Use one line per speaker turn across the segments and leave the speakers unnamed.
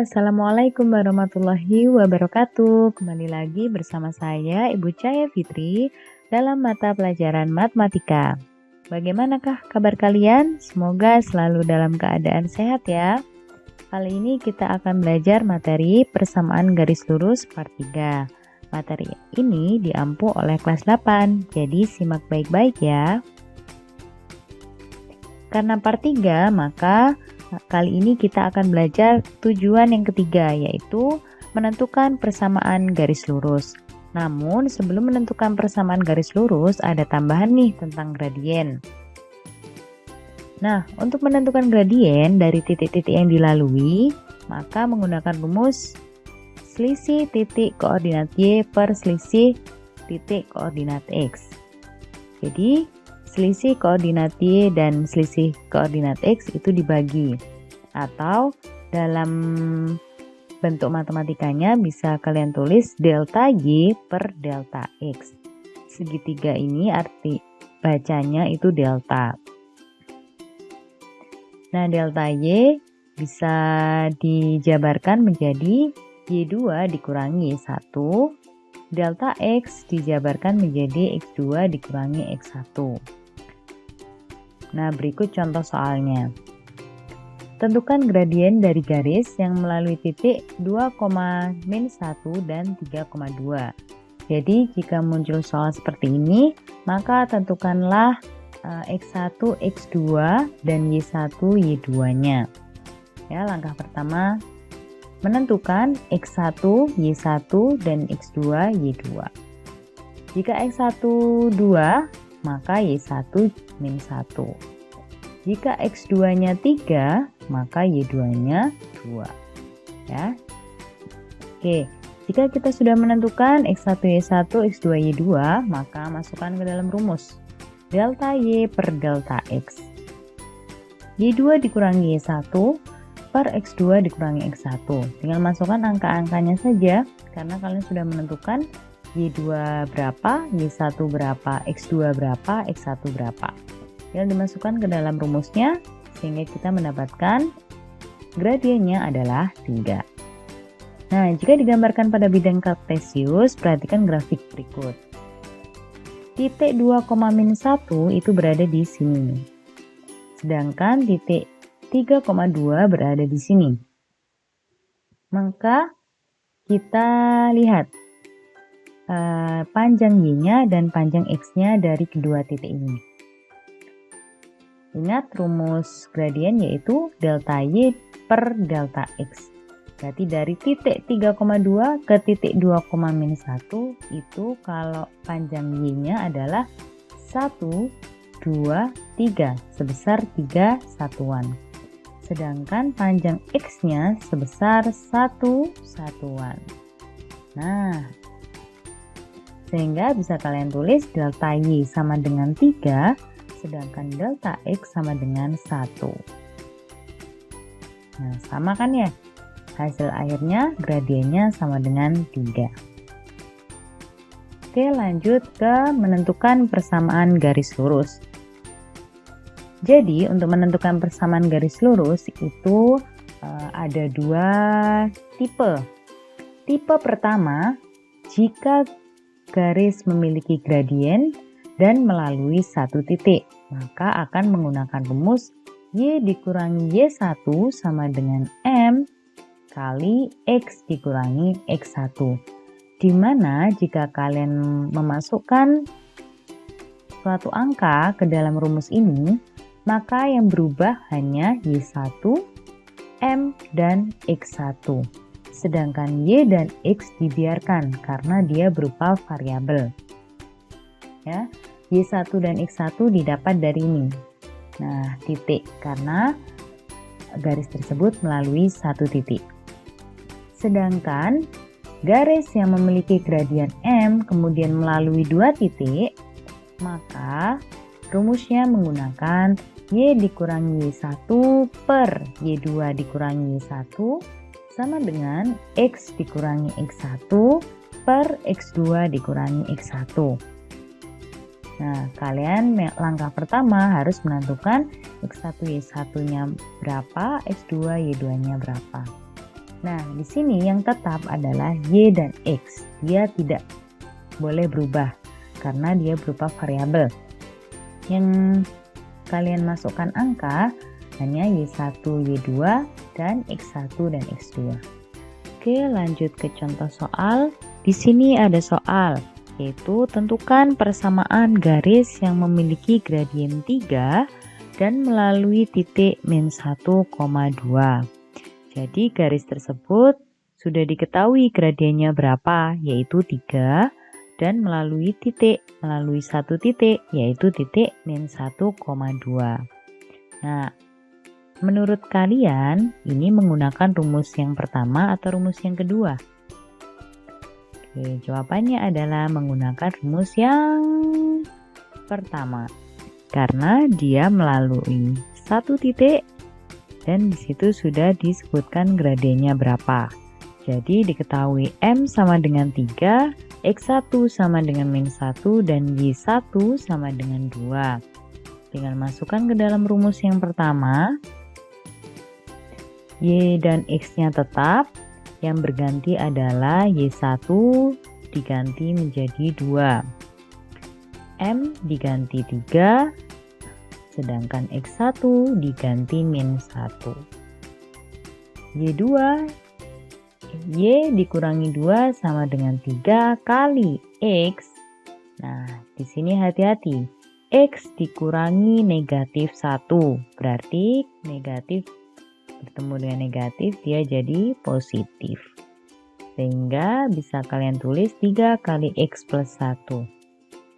Assalamualaikum warahmatullahi wabarakatuh. Kembali lagi bersama saya, Ibu Cahaya Fitri, dalam mata pelajaran matematika. Bagaimanakah kabar kalian? Semoga selalu dalam keadaan sehat ya. Kali ini kita akan belajar materi persamaan garis lurus part 3. Materi ini diampu oleh kelas 8, jadi simak baik-baik ya. Karena part 3, maka kali ini kita akan belajar tujuan yang ketiga, yaitu menentukan persamaan garis lurus. Namun sebelum menentukan persamaan garis lurus, ada tambahan nih tentang gradien. Nah, untuk menentukan gradien dari titik-titik yang dilalui, maka menggunakan rumus selisih titik koordinat Y per selisih titik koordinat X. Jadi, selisih koordinat Y dan selisih koordinat X itu dibagi, atau dalam bentuk matematikanya bisa kalian tulis delta Y per delta X. Segitiga ini arti bacanya itu delta. Nah, delta Y bisa dijabarkan menjadi Y2 dikurangi Y1. Delta X dijabarkan menjadi X2 dikurangi X1. Nah, berikut contoh soalnya. Tentukan gradien dari garis yang melalui titik 2,-1 dan 3,2. Jadi, jika muncul soal seperti ini, maka tentukanlah X1, X2, dan Y1, Y2-nya. Ya, langkah pertama, menentukan X1, Y1, dan X2, Y2. Jika X1 2, maka Y1 min 1. Jika X2-nya 3, maka Y2-nya 2. Ya. Oke, jika kita sudah menentukan X1, Y1, X2, Y2, maka masukkan ke dalam rumus delta Y per delta X. Y2 dikurangi Y1 per X2 dikurangi X1. Tinggal masukkan angka-angkanya saja, karena kalian sudah menentukan Y2 berapa, Y1 berapa, X2 berapa, X1 berapa. Tinggal dimasukkan ke dalam rumusnya, sehingga kita mendapatkan gradiennya adalah 3. Nah, jika digambarkan pada bidang kartesius, perhatikan grafik berikut. Titik 2,-1 itu berada di sini. Sedangkan titik 3,2 berada di sini. Maka kita lihat panjang Y-nya dan panjang X-nya dari kedua titik ini. Ingat rumus gradien yaitu delta Y per delta X. Berarti dari titik 3,2 ke titik 2,-1 itu kalau panjang Y-nya adalah 1, 2, 3 sebesar 3 satuan. Sedangkan panjang X-nya sebesar 1 satuan. Nah, sehingga bisa kalian tulis delta Y sama dengan 3, sedangkan delta X sama dengan 1. Nah, sama kan ya? Hasil akhirnya gradiennya sama dengan 3. Oke, lanjut ke menentukan persamaan garis lurus. Jadi, untuk menentukan persamaan garis lurus itu ada dua tipe. Tipe pertama, jika garis memiliki gradien dan melalui satu titik, maka akan menggunakan rumus Y dikurangi Y1 sama dengan M kali X dikurangi X1. Di mana jika kalian memasukkan suatu angka ke dalam rumus ini, maka yang berubah hanya Y1, M, dan X1. Sedangkan Y dan X dibiarkan karena dia berupa variabel. Ya, Y1 dan X1 didapat dari ini. Nah, titik karena garis tersebut melalui satu titik. Sedangkan garis yang memiliki gradien M kemudian melalui dua titik, maka rumusnya menggunakan Y dikurangi Y1 per Y2 dikurangi Y1 sama dengan X dikurangi X1 per X2 dikurangi X1. Nah, kalian langkah pertama harus menentukan X1 Y1-nya berapa, X2 Y2-nya berapa. Nah, di sini yang tetap adalah Y dan X. Dia tidak boleh berubah karena dia berupa variabel. Yang kalian masukkan angka hanya Y1, Y2, dan X1 dan X2. Oke, lanjut ke contoh soal. Di sini ada soal, yaitu tentukan persamaan garis yang memiliki gradien 3 dan melalui titik min 1,2. Jadi garis tersebut sudah diketahui gradiennya berapa, yaitu 3, dan melalui satu titik, yaitu titik min 1,2. Nah, menurut kalian ini menggunakan rumus yang pertama atau rumus yang kedua? Oke, jawabannya adalah menggunakan rumus yang pertama. Karena dia melalui satu titik dan disitu sudah disebutkan gradiennya berapa. Jadi diketahui M sama dengan 3, X1 sama dengan min 1, dan Y1 sama dengan 2. Tinggal masukkan ke dalam rumus yang pertama. Y dan X-nya tetap, yang berganti adalah Y1 diganti menjadi 2. M diganti 3, sedangkan X1 diganti min 1. Y2, Y dikurangi 2 sama dengan 3 kali X. Nah, di sini hati-hati. X dikurangi negatif 1, berarti negatif bertemu dengan negatif, dia jadi positif. Sehingga bisa kalian tulis 3 kali X plus 1.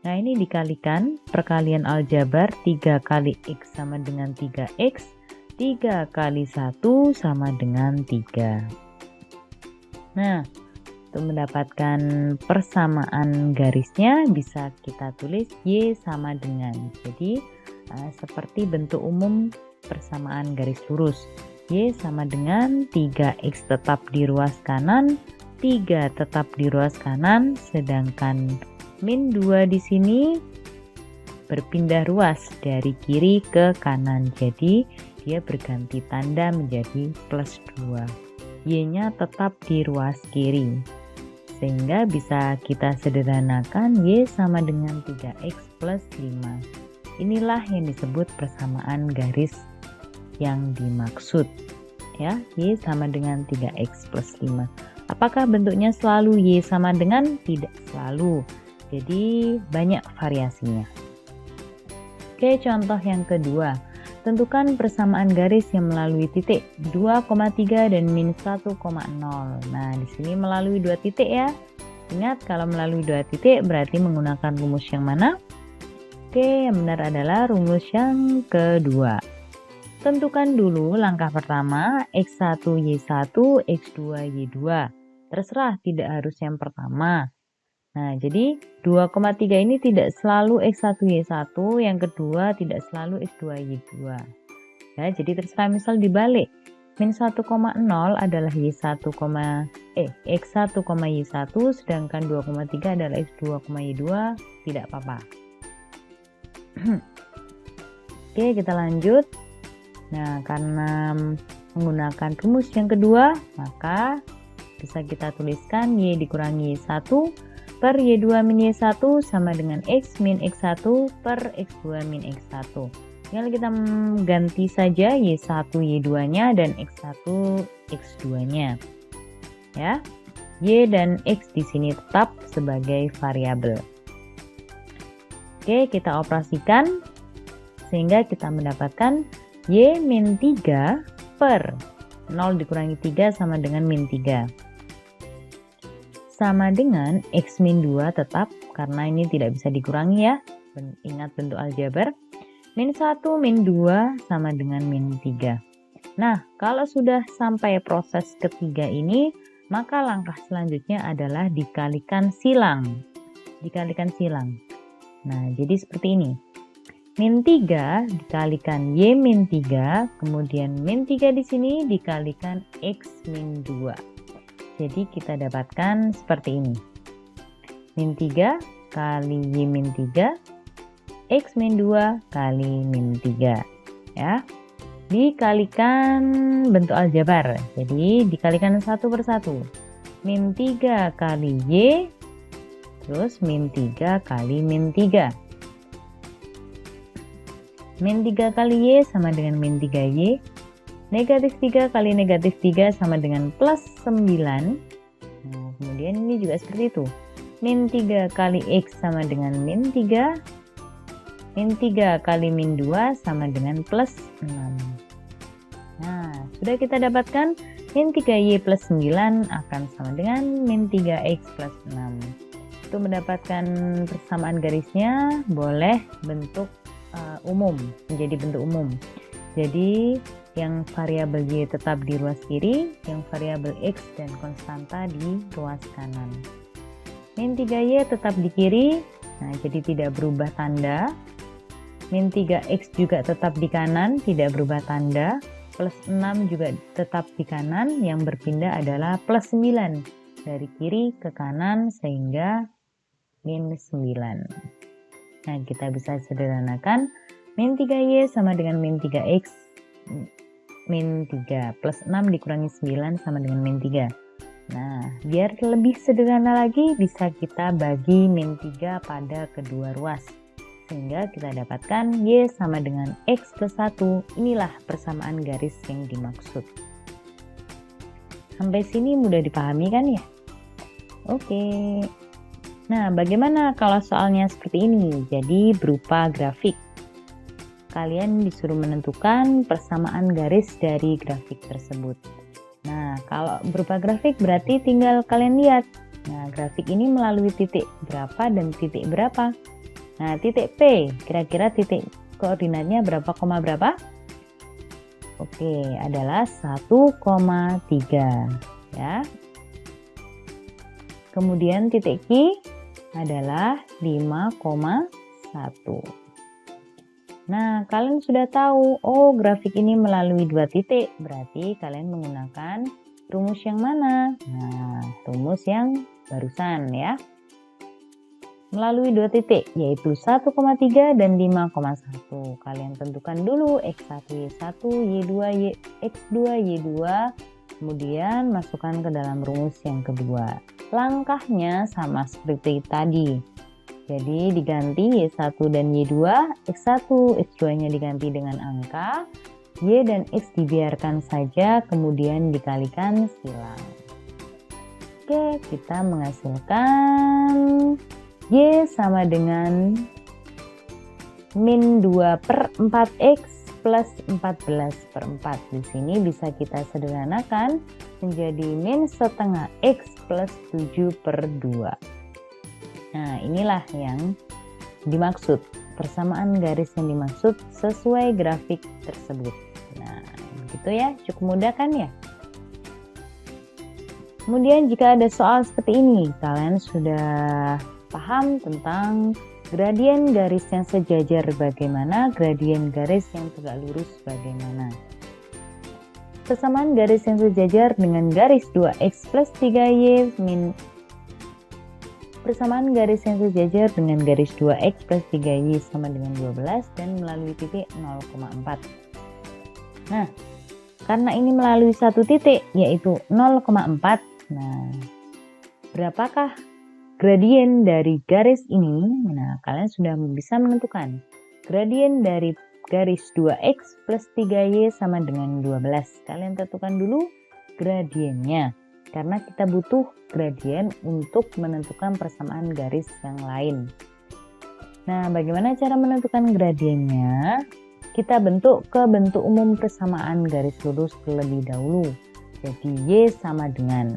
Nah, ini dikalikan, perkalian aljabar 3 kali X sama dengan 3X, 3 kali 1 sama dengan 3. Nah, untuk mendapatkan persamaan garisnya bisa kita tulis Y sama dengan. Jadi, seperti bentuk umum persamaan garis lurus. Y sama dengan 3X tetap di ruas kanan, 3 tetap di ruas kanan, sedangkan min 2 di sini berpindah ruas dari kiri ke kanan. Jadi dia berganti tanda menjadi plus 2. Y-nya tetap di ruas kiri. Sehingga bisa kita sederhanakan Y sama dengan 3X plus 5. Inilah yang disebut persamaan garis yang dimaksud, ya. Y sama dengan 3X plus 5. Apakah bentuknya selalu Y sama dengan? Tidak selalu, jadi banyak variasinya. Oke, contoh yang kedua, tentukan persamaan garis yang melalui titik 2,3 dan min 1,0. Nah, di sini melalui 2 titik ya. Ingat, kalau melalui 2 titik berarti menggunakan rumus yang mana? Oke, yang benar adalah rumus yang kedua. Tentukan dulu langkah pertama, X1, Y1, X2, Y2. Terserah, tidak harus yang pertama. Nah, jadi 2,3 ini tidak selalu X1, Y1, yang kedua tidak selalu X2, Y2. Ya, jadi terserah, misal dibalik. Min 1,0 adalah X1, Y1, sedangkan 2,3 adalah X2, Y2, tidak apa-apa. Oke, kita lanjut. Nah, karena menggunakan rumus yang kedua, maka bisa kita tuliskan Y dikurangi Y1 per Y2 min Y1 sama dengan X min X1 per X2 min X1. Tinggal kita ganti saja Y1 Y2-nya dan X1 X2-nya. Ya. Y dan X di sini tetap sebagai variabel. Oke, kita operasikan sehingga kita mendapatkan Y min 3 per 0 dikurangi 3 sama dengan min 3. Sama dengan X min 2 tetap, karena ini tidak bisa dikurangi ya. Ingat bentuk aljabar. Min 1 min 2 sama dengan min 3. Nah, kalau sudah sampai proses ketiga ini, maka langkah selanjutnya adalah dikalikan silang. Dikalikan silang. Nah, jadi seperti ini. Min 3 dikalikan Y min 3, kemudian min 3 di sini dikalikan X min 2. Jadi kita dapatkan seperti ini. Min 3 kali Y min 3, X min 2 kali min 3. Ya. dikalikan bentuk aljabar. Jadi dikalikan satu persatu. Min 3 kali Y, terus min 3 kali min 3. Min 3 kali Y sama dengan min 3Y. Negatif 3 kali negatif 3 sama dengan plus 9. Nah, kemudian ini juga seperti itu. Min 3 kali X sama dengan min 3. Min 3 kali min 2 sama dengan plus 6. Nah, sudah kita dapatkan min 3Y plus 9 akan sama dengan min 3X plus 6. Untuk mendapatkan persamaan garisnya, boleh bentuk umum, menjadi bentuk umum. Jadi, yang variabel Y tetap di ruas kiri, yang variabel X dan konstanta di ruas kanan. Min 3Y tetap di kiri, nah jadi tidak berubah tanda. Min 3X juga tetap di kanan, tidak berubah tanda. Plus 6 juga tetap di kanan, yang berpindah adalah plus 9 dari kiri ke kanan sehingga min 9. Nah, kita bisa sederhanakan min 3Y sama dengan min 3X min 3 plus 6 dikurangi 9 sama dengan min 3. Nah, biar lebih sederhana lagi bisa kita bagi min 3 pada kedua ruas. Sehingga kita dapatkan Y sama dengan X plus 1. Inilah persamaan garis yang dimaksud. Sampai sini mudah dipahami kan ya? Oke. Nah, bagaimana kalau soalnya seperti ini? Jadi berupa grafik. Kalian disuruh menentukan persamaan garis dari grafik tersebut. Nah, kalau berupa grafik berarti tinggal kalian lihat. Nah, grafik ini melalui titik berapa dan titik berapa. Nah, titik P, kira-kira titik koordinatnya berapa, koma berapa? Oke, adalah 1,3 ya. Kemudian titik Q adalah 5,1. Nah, kalian sudah tahu, oh grafik ini melalui dua titik, berarti kalian menggunakan rumus yang mana? Nah, rumus yang barusan ya. Melalui dua titik, yaitu 1,3 dan 5,1. Kalian tentukan dulu X1, Y1, Y2, X2, Y2, kemudian masukkan ke dalam rumus yang kedua. Langkahnya sama seperti tadi. Jadi diganti Y1 dan Y2, X1, X2-nya diganti dengan angka, Y dan X dibiarkan saja, kemudian dikalikan silang. Oke, kita menghasilkan Y sama dengan min 2 per 4X plus 14 per 4. Di sini bisa kita sederhanakan menjadi min setengah X plus 7 per 2. Nah, inilah yang dimaksud. Persamaan garis yang dimaksud sesuai grafik tersebut. Nah, begitu ya. Cukup mudah kan ya? Kemudian jika ada soal seperti ini, kalian sudah paham tentang gradien garis yang sejajar bagaimana, gradien garis yang tegak lurus bagaimana. Persamaan garis yang sejajar dengan garis 2x plus 3y min persamaan garis yang sejajar dengan garis 2x plus 3y sama dengan 12 dan melalui titik 0,4. Nah, karena ini melalui satu titik yaitu 0,4. Nah, berapakah gradien dari garis ini? Nah, kalian sudah bisa menentukan. Gradien dari garis 2x plus 3y sama dengan 12. Kalian tentukan dulu gradiennya. Karena kita butuh gradien untuk menentukan persamaan garis yang lain. Nah, bagaimana cara menentukan gradiennya? Kita bentuk ke bentuk umum persamaan garis lurus terlebih dahulu. Jadi Y sama dengan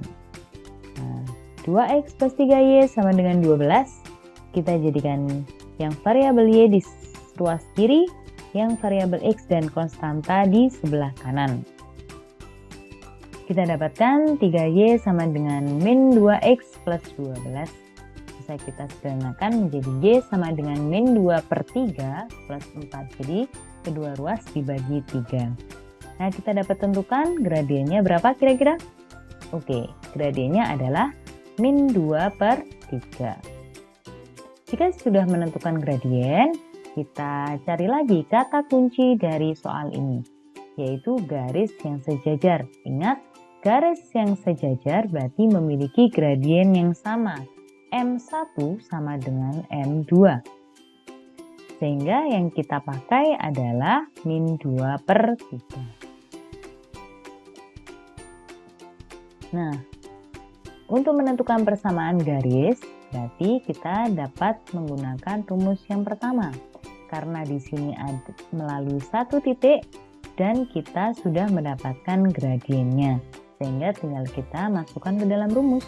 2x plus 3y sama dengan 12. Kita jadikan yang variabel y di ruas kiri, yang variabel x dan konstanta di sebelah kanan. Kita dapatkan 3y sama dengan min 2x plus 12. Bisa kita sederhanakan menjadi y sama dengan min 2 per 3 plus 4. Jadi kedua ruas dibagi 3. Nah, kita dapat tentukan gradiennya berapa kira-kira? Oke, gradiennya adalah min 2 per 3. Jika sudah menentukan gradien, kita cari lagi kata kunci dari soal ini. yaitu garis yang sejajar. Ingat, garis yang sejajar berarti memiliki gradien yang sama. M1 sama dengan M2. Sehingga yang kita pakai adalah min 2/3. Nah, untuk menentukan persamaan garis, berarti kita dapat menggunakan rumus yang pertama. Karena di sini ada melalui satu titik dan kita sudah mendapatkan gradiennya. Sehingga tinggal kita masukkan ke dalam rumus.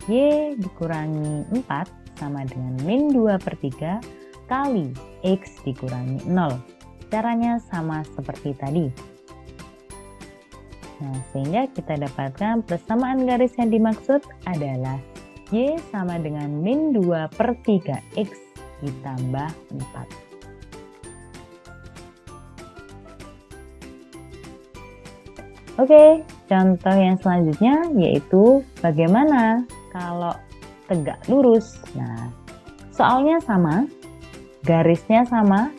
Y dikurangi 4 sama dengan min 2/3 kali X dikurangi 0. Caranya sama seperti tadi. Nah, sehingga kita dapatkan persamaan garis yang dimaksud adalah Y sama dengan min 2/3 X ditambah 4. Oke, contoh yang selanjutnya yaitu bagaimana kalau tegak lurus. Nah, soalnya sama, garisnya sama,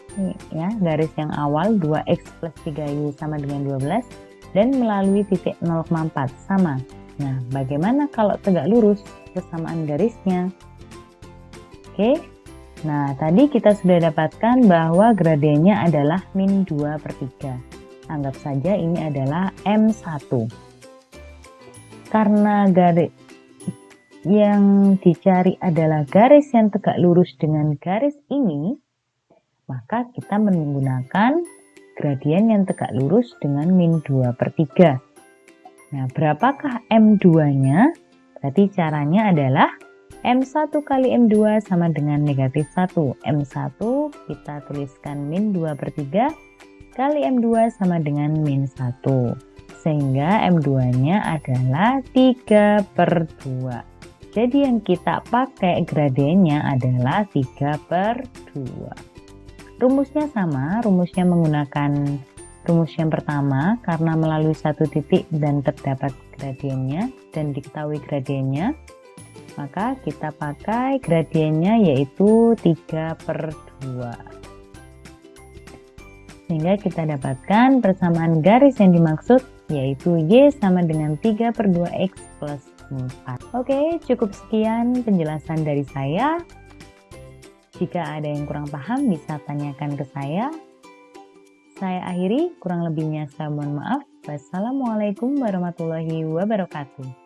ya, garis yang awal 2x plus 3y sama dengan 12 dan melalui titik 0,4 sama. Nah, bagaimana kalau tegak lurus? Persamaan garisnya. Oke, nah tadi kita sudah dapatkan bahwa gradiennya adalah min 2/3. Anggap saja ini adalah M1. Karena garis yang dicari adalah garis yang tegak lurus dengan garis ini, maka kita menggunakan gradien yang tegak lurus dengan min 2/3. Nah, berapakah M2-nya? Berarti caranya adalah M1 kali M2 sama dengan negatif 1. M1 kita tuliskan min 2/3 kali M2 sama dengan min 1. Sehingga M2-nya adalah 3/2. Jadi yang kita pakai gradiennya adalah 3/2. Rumusnya sama, rumusnya menggunakan rumus yang pertama karena melalui satu titik dan terdapat gradiennya dan diketahui gradiennya, maka kita pakai gradiennya yaitu 3/2. Sehingga kita dapatkan persamaan garis yang dimaksud yaitu Y sama dengan 3/2X plus 4. Oke, cukup sekian penjelasan dari saya. Jika ada yang kurang paham bisa tanyakan ke saya. Saya akhiri, kurang lebihnya saya mohon maaf. Wassalamualaikum warahmatullahi wabarakatuh.